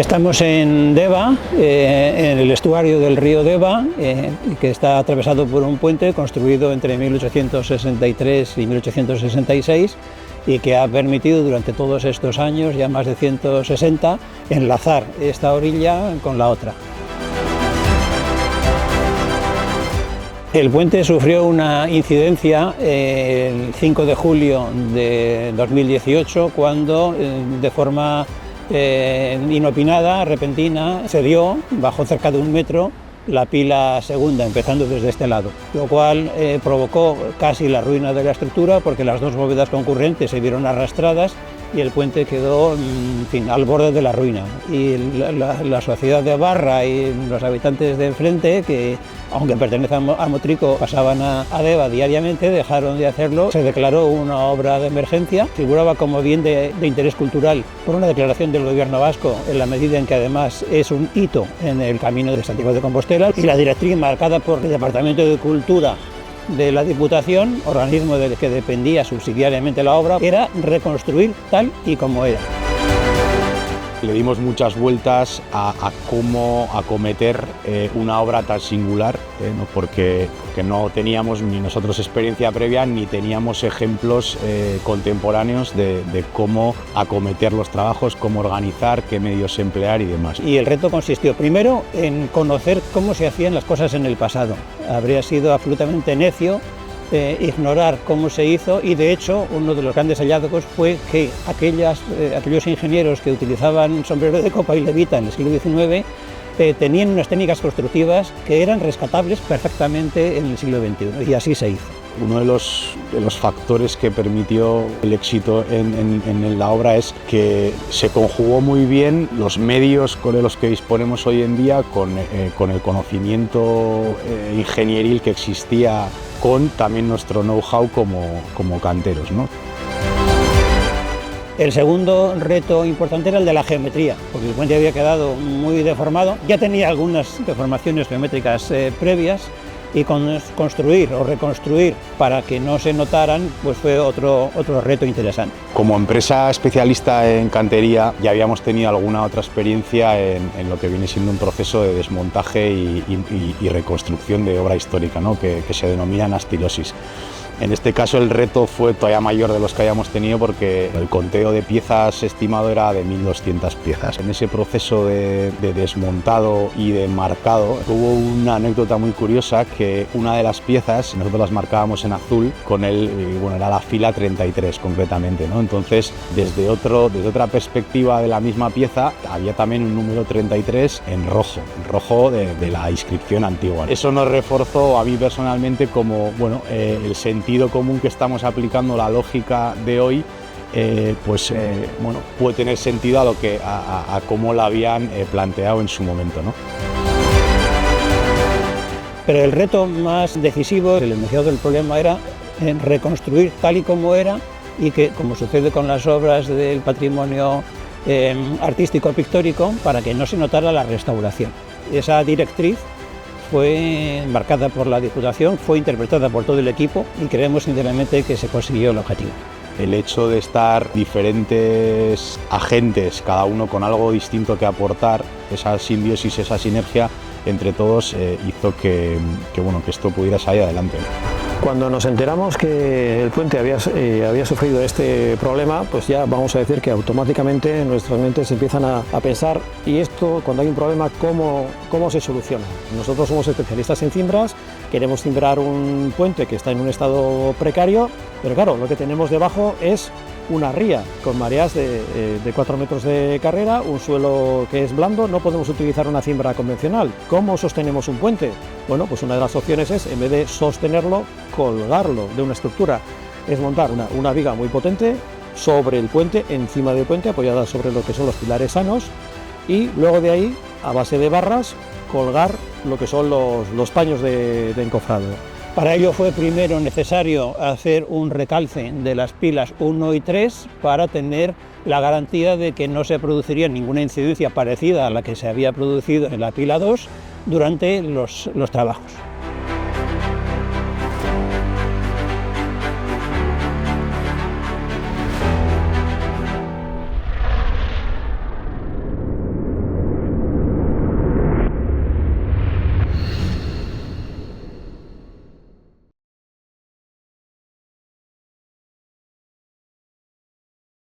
Estamos en Deva, en el estuario del río Deva, que está atravesado por un puente construido entre 1863 y 1866 y que ha permitido durante todos estos años, ya más de 160, enlazar esta orilla con la otra. El puente sufrió una incidencia el 5 de julio de 2018 cuando de forma inopinada, repentina, cedió, bajó cerca de 1 metro la pila segunda, empezando desde este lado, lo cual provocó casi la ruina de la estructura porque las dos bóvedas concurrentes se vieron arrastradas y el puente quedó, en fin, al borde de la ruina. Y la sociedad de Barra y los habitantes de enfrente, que aunque pertenecen a Motrico, pasaban a Deva diariamente, dejaron de hacerlo. Se declaró una obra de emergencia, figuraba como bien de interés cultural por una declaración del gobierno vasco, en la medida en que además es un hito en el camino de Santiago de Compostela, y la directriz marcada por el Departamento de Cultura de la Diputación, organismo del que dependía subsidiariamente la obra, era reconstruir tal y como era. Le dimos muchas vueltas a cómo acometer una obra tan singular, ¿no? Porque no teníamos ni nosotros experiencia previa ni teníamos ejemplos contemporáneos de cómo acometer los trabajos, cómo organizar, qué medios emplear y demás. Y el reto consistió primero en conocer cómo se hacían las cosas en el pasado. Habría sido absolutamente necio ignorar cómo se hizo, y de hecho uno de los grandes hallazgos fue que aquellos ingenieros que utilizaban sombrero de copa y levita en el siglo XIX tenían unas técnicas constructivas que eran rescatables perfectamente en el siglo XXI, y así se hizo. Uno de los factores que permitió el éxito en la obra es que se conjugó muy bien los medios con los que disponemos hoy en día con el conocimiento ingenieril que existía, con también nuestro know-how como canteros, ¿no? El segundo reto importante era el de la geometría, porque el puente había quedado muy deformado, ya tenía algunas deformaciones geométricas previas, y construir o reconstruir para que no se notaran, pues fue otro reto interesante. Como empresa especialista en cantería ya habíamos tenido alguna otra experiencia en lo que viene siendo un proceso de desmontaje y reconstrucción de obra histórica, ¿no? que se denomina anastilosis. En este caso el reto fue todavía mayor de los que habíamos tenido porque el conteo de piezas estimado era de 1.200 piezas. En ese proceso de desmontado y de marcado hubo una anécdota muy curiosa, que una de las piezas nosotros las marcábamos en azul con era la fila 33 concretamente, ¿no? Entonces desde otra perspectiva de la misma pieza había también un número 33 en rojo de la inscripción antigua. Eso nos reforzó a mí personalmente como el sentido común que estamos aplicando, la lógica de hoy, puede tener sentido a cómo la habían planteado en su momento, ¿no? Pero el reto más decisivo, el enunciado del problema, era reconstruir tal y como era, y que, como sucede con las obras del patrimonio artístico pictórico, para que no se notara la restauración. Esa directriz fue marcada por la Diputación, fue interpretada por todo el equipo y creemos sinceramente que se consiguió el objetivo. El hecho de estar diferentes agentes, cada uno con algo distinto que aportar, esa simbiosis, esa sinergia entre todos hizo que esto pudiera salir adelante. Cuando nos enteramos que el puente había sufrido este problema, pues ya vamos a decir que automáticamente nuestras mentes empiezan a pensar, y esto, cuando hay un problema, ¿cómo se soluciona? Nosotros somos especialistas en cimbras, queremos cimbrar un puente que está en un estado precario, pero claro, lo que tenemos debajo es una ría con mareas de 4 metros de carrera, un suelo que es blando. No podemos utilizar una cimbra convencional. ¿Cómo sostenemos un puente? Bueno, pues una de las opciones es, en vez de sostenerlo, colgarlo de una estructura. Es montar una viga muy potente sobre el puente, encima del puente, apoyada sobre lo que son los pilares sanos, y luego de ahí, a base de barras, colgar lo que son los paños de encofrado. Para ello fue primero necesario hacer un recalce de las pilas 1 y 3 para tener la garantía de que no se produciría ninguna incidencia parecida a la que se había producido en la pila 2 durante los trabajos.